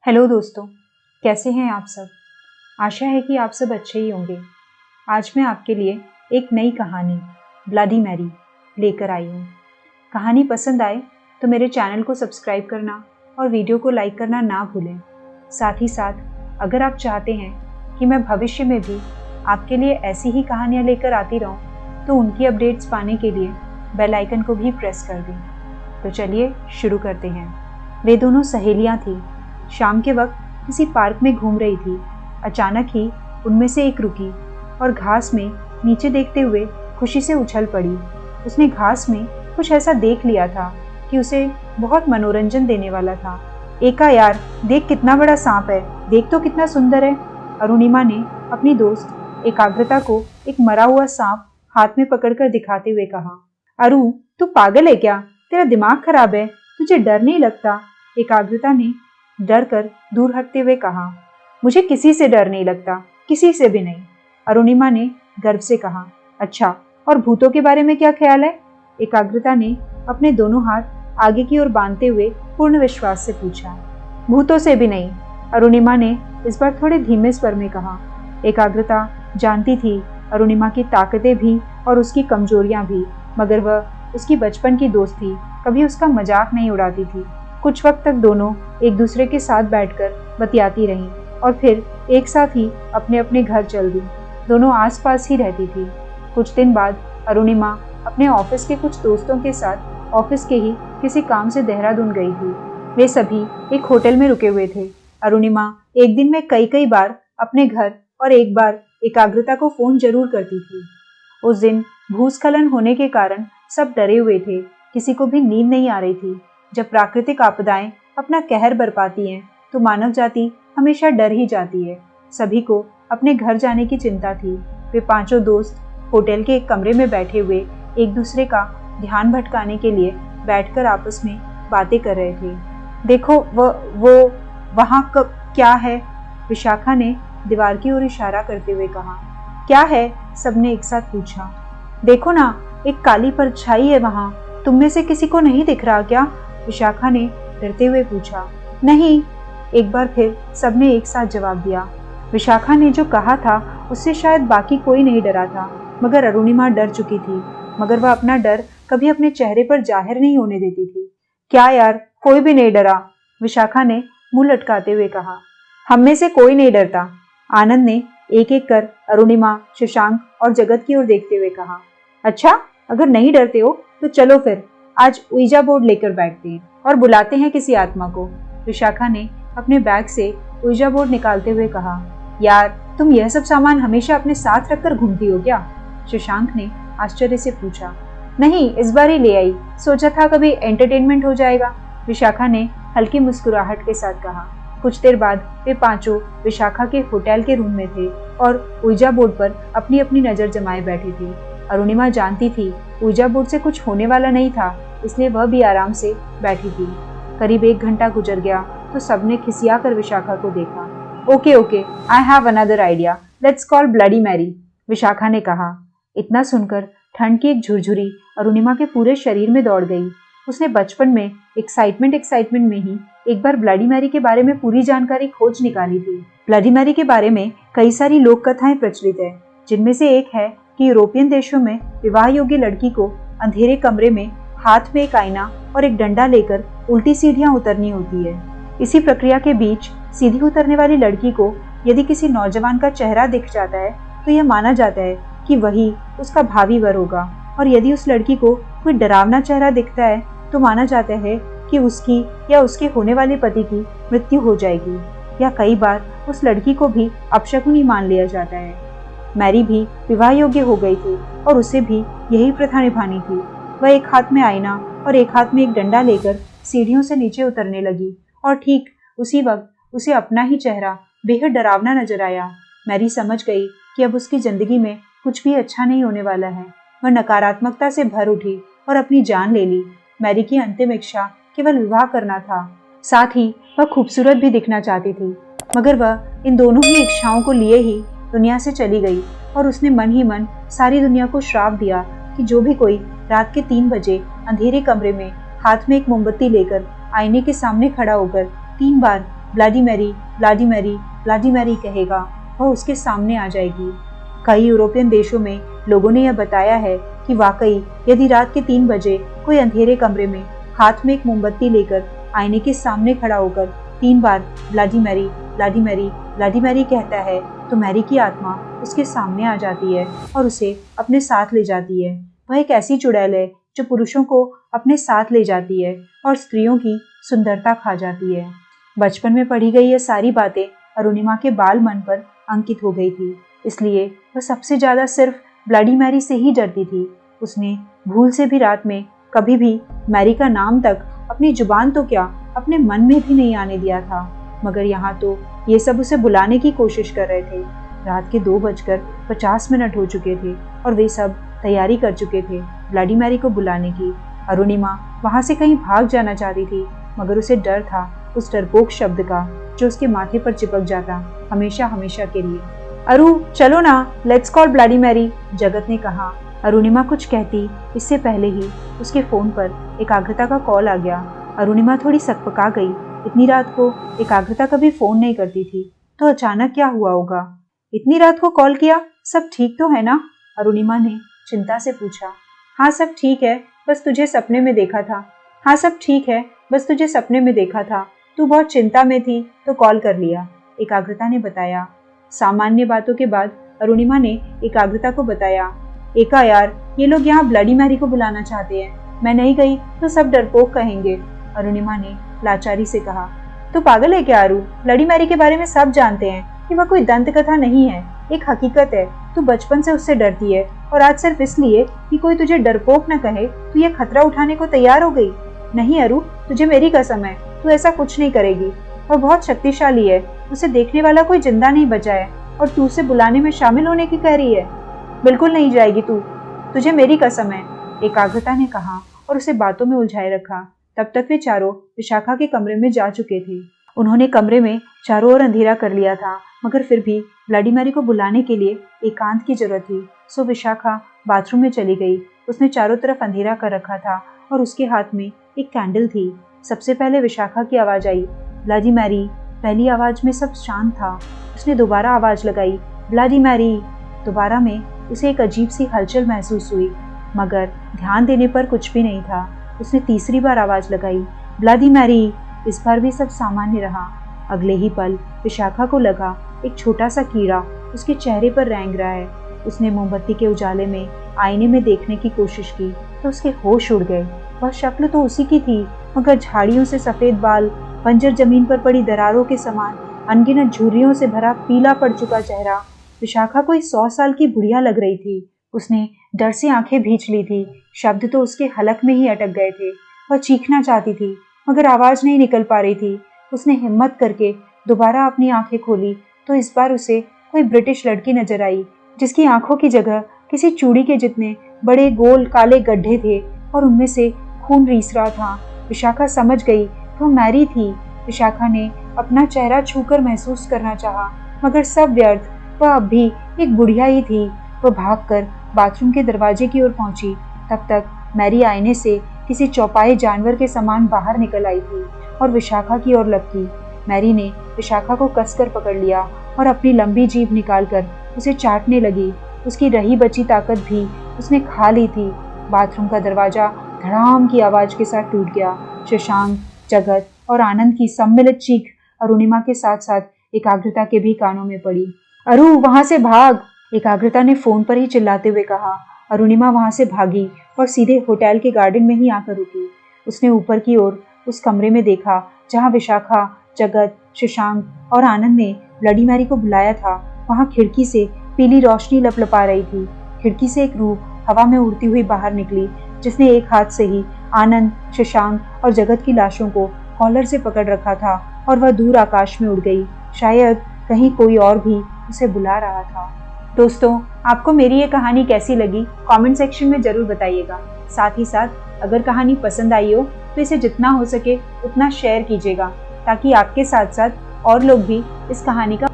Hello दोस्तों, कैसे हैं आप सब। आशा है कि आप सब अच्छे ही होंगे। आज मैं आपके लिए एक नई कहानी ब्लडी मैरी लेकर आई हूँ। कहानी पसंद आए तो मेरे चैनल को सब्सक्राइब करना और वीडियो को लाइक करना ना भूलें। साथ ही साथ अगर आप चाहते हैं कि मैं भविष्य में भी आपके लिए ऐसी ही कहानियाँ लेकर आती रहूँ तो उनकी अपडेट्स पाने के लिए बेल आइकन को भी प्रेस कर दें। तो चलिए शुरू करते हैं। वे दोनों सहेलियाँ थीं। शाम के वक्त किसी पार्क में घूम रही थी। अचानक ही उनमें से एक रुकी और घास में नीचे देखते हुए खुशी से उछल पड़ी। उसने घास में कुछ ऐसा देख लिया था कि उसे बहुत मनोरंजन देने वाला था। एका यार, देख कितना बड़ा सांप है, देख तो कितना सुंदर है। अरुणिमा ने अपनी दोस्त एकाग्रता को एक मरा हुआ सांप हाथ में पकड़कर दिखाते हुए कहा। अरु, तू पागल है क्या? तेरा दिमाग खराब है, तुझे डर नहीं लगता? एकाग्रता ने डर कर दूर हटते हुए कहा। मुझे किसी से डर नहीं लगता, किसी से भी नहीं। अरुणिमा ने गर्व से कहा। अच्छा, और भूतों के बारे में क्या ख्याल है? एकाग्रता ने अपने दोनों हाथ आगे की ओर बांधते हुए पूर्ण विश्वास से पूछा। भूतों से भी नहीं, अरुणिमा ने इस बार थोड़े धीमे स्वर में कहा। एकाग्रता जानती थी अरुणिमा की ताकतें भी और उसकी कमजोरियां भी, मगर वह उसकी बचपन की दोस्त थी, कभी उसका मजाक नहीं उड़ाती थी। कुछ वक्त तक दोनों एक दूसरे के साथ बैठकर बतियाती रहीं और फिर एक साथ ही अपने अपने घर चल दी। दोनों आसपास ही रहती थी। कुछ दिन बाद अरुणिमा अपने ऑफिस के कुछ दोस्तों के साथ ऑफिस के ही किसी काम से देहरादून गई थी। वे सभी एक होटल में रुके हुए थे। अरुणिमा एक दिन में कई बार अपने घर और एक बार एकाग्रता को फोन जरूर करती थी। उस दिन भूस्खलन होने के कारण सब डरे हुए थे, किसी को भी नींद नहीं आ रही थी। जब प्राकृतिक आपदाएं अपना कहर बरपाती हैं तो मानव जाति हमेशा डर ही जाती है। सभी को अपने घर जाने की चिंता थी। वे पांचों दोस्त होटल के एक कमरे में बैठे हुए एक दूसरे का ध्यान भटकाने के लिए बैठकर आपस में बातें कर रहे थे। देखो वो वहाँ क्या है? विशाखा ने दीवार की ओर इशारा करते हुए कहा। क्या है? सबने एक साथ पूछा। देखो ना, एक काली परछाई है वहाँ। तुम में से किसी को नहीं दिख रहा क्या? विशाखा ने डरते हुए पूछा। नहीं, एक बार फिर सबने एक साथ जवाब दिया। विशाखा ने जो कहा था उससे शायद बाकी कोई नहीं डरा था, मगर अरुणिमा डर चुकी थी। मगर वह अपना डर कभी अपने चेहरे पर जाहिर नहीं होने देती थी। क्या यार, कोई भी नहीं डरा? विशाखा ने मुंह लटकाते हुए कहा। हम में से कोई नहीं डरता। आनंद ने एक एक कर अरुणिमा, शशांक और जगत की ओर देखते हुए कहा। अच्छा, अगर नहीं डरते हो तो चलो फिर आज ऊइजा बोर्ड लेकर बैठते हैं और बुलाते हैं किसी आत्मा को। विशाखा ने अपने बैग से ऊइजा बोर्ड निकालते हुए कहा। यार, तुम यह सब सामान हमेशा अपने साथ रखकर घूमती हो क्या? शशांक ने आश्चर्य से पूछा। नहीं, इस बार ही ले आई, सोचा था कभी एंटरटेनमेंट हो जाएगा। विशाखा ने हल्की मुस्कुराहट के साथ कहा। कुछ देर बाद वे पांचों विशाखा के होटल के रूम में थे और ऊइजा बोर्ड पर अपनी अपनी नजर जमाए बैठी थी। अरुणिमा जानती थी ऊइजा बोर्ड से कुछ होने वाला नहीं था, इसलिए वह भी आराम से बैठी थी। करीब 1 घंटा गुजर गया तो सबने खिसिया कर विशाखा को देखा। Okay, I have another idea, let's call Bloody Mary, Vishakha ने कहा। इतना सुनकर ठंड की एक झुरझुरी अरुणिमा के पूरे शरीर में दौड़ गई। उसने बचपन में एक्साइटमेंट में ही एक बार ब्लडी मैरी के बारे में पूरी जानकारी खोज निकाली थी। ब्लडी मैरी के बारे में कई सारी लोक कथाएं प्रचलित है, जिनमें से एक है कि यूरोपियन देशों में विवाह योग्य लड़की को अंधेरे कमरे में हाथ में एक आईना और एक डंडा लेकर उल्टी सीढ़ियां उतरनी होती है। इसी प्रक्रिया के बीच सीधी उतरने वाली लड़की को यदि किसी नौजवान का चेहरा दिख जाता है तो यह माना जाता है कि वही उसका भावी वर होगा, और यदि उस लड़की को कोई डरावना चेहरा दिखता है तो माना जाता है कि उसकी या उसके होने वाले पति की मृत्यु हो जाएगी, या कई बार उस लड़की को भी अपशकुनी मान लिया जाता है। मैरी भी विवाह योग्य हो गई थी और उसे भी यही प्रथा निभानी थी। वह एक हाथ में आईना और एक हाथ में एक डंडा लेकर सीढ़ियों से नीचे उतरने लगी और ठीक उसी वक्त उसे अपना ही चेहरा बेहद डरावना नजर आया। मैरी समझ गई कि अब उसकी जिंदगी में कुछ भी अच्छा नहीं होने वाला है। वह नकारात्मकता से भर उठी और अपनी जान ले ली। मैरी की अंतिम इच्छा केवल विवाह करना था, साथ ही वह खूबसूरत भी दिखना चाहती थी। मगर वह इन दोनों ही इच्छाओं को लिए ही दुनिया से चली गई और उसने मन ही मन सारी दुनिया को श्राप दिया कि जो भी कोई रात के 3 बजे अंधेरे कमरे में हाथ में एक मोमबत्ती लेकर आईने के सामने खड़ा होकर 3 बार Bloody Mary, Bloody Mary, Bloody Mary कहेगा, वह उसके सामने आ जाएगी। कई यूरोपियन देशों में लोगों ने यह बताया है कि वाकई यदि रात के 3 बजे कोई अंधेरे कमरे में हाथ में एक मोमबत्ती लेकर आईने के सामने खड़ा होकर 3 बार Bloody Mary, Bloody Mary, Bloody Mary कहता है तो मैरी की आत्मा उसके सामने आ जाती है और उसे अपने साथ ले जाती है। वह एक ऐसी चुड़ैल है जो पुरुषों को अपने साथ ले जाती है और स्त्रियों की सुंदरता खा जाती है। बचपन में पढ़ी गई ये सारी बातें अरुणिमा के बाल मन पर अंकित हो गई थी, इसलिए वह सबसे ज्यादा सिर्फ ब्लडी मैरी से ही डरती थी। उसने भूल से भी रात में कभी भी मैरी का नाम तक अपनी जुबान तो क्या अपने मन में भी नहीं आने दिया था, मगर यहाँ तो ये सब उसे बुलाने की कोशिश कर रहे थे। रात के 2:50 हो चुके थे और वे सब तैयारी कर चुके थे ब्लडी मैरी को बुलाने की। अरुणिमा वहां से कहीं भाग जाना चाहती थी, मगर उसे डर था उस डरपोक शब्द का जो उसके माथे पर चिपक जाता हमेशा हमेशा के लिए। अरु चलो ना, लेट्स कॉल ब्लडी मैरी, जगत ने कहा। अरुणिमा कुछ कहती इससे पहले ही उसके फोन पर एकाग्रता का कॉल आ गया। अरुणिमा थोड़ी सकपका गई। इतनी रात को एकाग्रता कभी फोन नहीं करती थी, तो अचानक क्या हुआ होगा? इतनी रात को कॉल किया, सब ठीक तो है ना? अरुणिमा ने चिंता से पूछा। हाँ सब ठीक है, बस तुझे सपने में देखा था। हाँ सब ठीक है, बस तुझे सपने में देखा था, तू बहुत चिंता में थी तो कॉल कर लिया, एकाग्रता ने बताया। सामान्य बातों के बाद अरुणिमा ने एकाग्रता को बताया, एका यार, ये लोग यहाँ ब्लडी मैरी को बुलाना चाहते हैं, मैं नहीं गई तो सब डरपोक कहेंगे। अरुणिमा ने लाचारी से कहा, तू पागल है क्या अरु? ब्लडी मैरी के बारे में सब जानते हैं कि वह कोई दंत कथा नहीं है, एक हकीकत है। तू बचपन से उससे डरती है और आज सिर्फ इसलिए कि कोई तुझे डरपोक न कहे तू ये खतरा उठाने को तैयार हो गई। नहीं अरु, तुझे मेरी कसम है, तू ऐसा कुछ नहीं करेगी। वह बहुत शक्तिशाली है, उसे देखने वाला कोई जिंदा नहीं बचा है और तू उसे बुलाने में शामिल होने की कह रही है। बिल्कुल नहीं जाएगी तू, तुझे मेरी कसम है, एकाग्रता ने कहा और उसे बातों में उलझाए रखा। तब तक वे चारों विशाखा के कमरे में जा चुके थे। उन्होंने कमरे में चारों ओर अंधेरा कर लिया था, मगर फिर भी ब्लडी मैरी को बुलाने के लिए एकांत की जरूरत थी। सो विशाखा बाथरूम में चली गई। उसने चारों तरफ अंधेरा कर रखा था और उसके हाथ में एक कैंडल थी। सबसे पहले विशाखा की आवाज आई, ब्लडी मैरी। पहली आवाज में सब शांत था। उसने दोबारा आवाज लगाई, ब्लडी मैरी। दोबारा में उसे एक अजीब सी हलचल महसूस हुई, मगर ध्यान देने पर कुछ भी नहीं था। उसने तीसरी बार आवाज लगाई, ब्लडी मैरी। इस बार भी सब सामान्य रहा। अगले ही पल विशाखा को लगा एक छोटा सा कीड़ा उसके चेहरे पर रेंग रहा है। उसने मोमबत्ती के उजाले में आईने में देखने की कोशिश की तो उसके होश उड़ गए। वह शक्ल तो उसी की थी, मगर झाड़ियों से सफेद बाल, बंजर जमीन पर पड़ी दरारों के समान अनगिनत झुर्रियों से भरा पीला पड़ चुका चेहरा विशाखा कोई 100 साल की बुढ़िया लग रही थी। उसने डर से आंखें भींच ली थी। शब्द तो उसके हलक में ही अटक गए थे। वह चीखना चाहती थी, मगर आवाज नहीं निकल पा रही थी। उसने हिम्मत करके दोबारा अपनी आंखें खोली तो इस बार उसे कोई ब्रिटिश लड़की नजर आई, जिसकी आंखों की जगह किसी चूड़ी के जितने बड़े गोल काले गड्ढे थे और उनमें से खून रीस रहा था। विशाखा समझ गई वो मैरी थी। विशाखा ने अपना चेहरा छूकर महसूस करना चाहा, मगर सब व्यर्थ। वह अब भी एक बुढ़िया ही थी। वह भागकर बाथरूम के दरवाजे की ओर पहुंची। तब तक मैरी आईने से किसी चौपाए जानवर के समान बाहर निकल आई थी और विशाखा की ओर लपकी। मैरी ने विशाखा को कसकर पकड़ लिया और अपनी लंबी जीभ निकालकर उसे चाटने लगी। उसकी रही बची ताकत भी उसने खा ली थी। बाथरूम का दरवाजा धड़ाम की आवाज के साथ टूट गया। शशांक, जगत और आनंद की सम्मिलित चीख अरुणिमा के साथ साथ एकाग्रता के भी कानों में पड़ी। अरु, वहां से भाग, एकाग्रता ने फोन पर ही चिल्लाते हुए कहा। अरुणिमा वहां से भागी और सीधे होटल के गार्डन में ही आकर रुकी। उसने ऊपर की ओर उस कमरे में देखा जहां विशाखा, जगत, शशांक और आनंद ने ब्लडी मैरी को बुलाया था। वहां खिड़की से पीली रोशनी लपलपा रही थी। खिड़की से एक रूह हवा में उड़ती हुई बाहर निकली, जिसने एक हाथ से ही आनंद, शशांक और जगत की लाशों को कॉलर से पकड़ रखा था और वह दूर आकाश में उड़ गई। शायद कहीं कोई और भी उसे बुला रहा था। दोस्तों, आपको मेरी ये कहानी कैसी लगी कमेंट सेक्शन में जरूर बताइएगा। साथ ही साथ अगर कहानी पसंद आई हो तो इसे जितना हो सके उतना शेयर कीजिएगा, ताकि आपके साथ साथ और लोग भी इस कहानी का